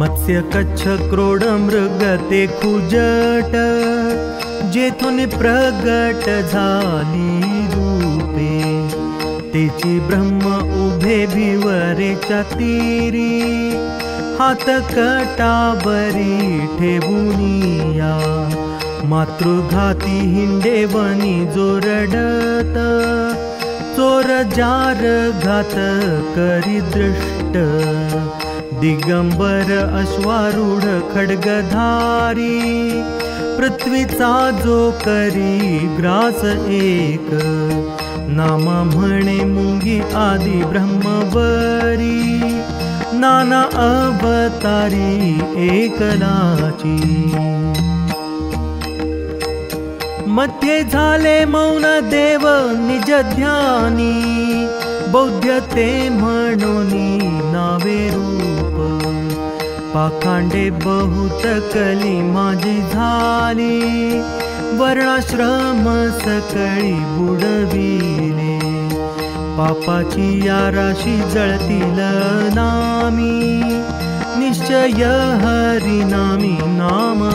मत्स्य कच्छ क्रोड मृग ते खुजट, जेथून प्रगट झाली रूपे। तेची ब्रह्म उभे भिवरेच्या तीरी, हात कटावरी ठेवूनिया। मातृघाती हिंडेवनी जो रडत, चोर जार घात करी दृष्ट। दिगंबर अश्वारूढ खड्गधारी, पृथ्वीचा जो करी ग्रास एक। नामा म्हणे मुंगी आदि ब्रह्मवरी, नाना अवतारी एकलाची। मध्ये झाले मौन देव निज ध्यानी, बौद्ध ते म्हणूनी नावे रूप। पाखांडे बहुत कली माझी झाली, वर्णाश्रम सकळी बुडविले। पापाची या राशी जळतील नामी, निश्चय हरिनामी नाम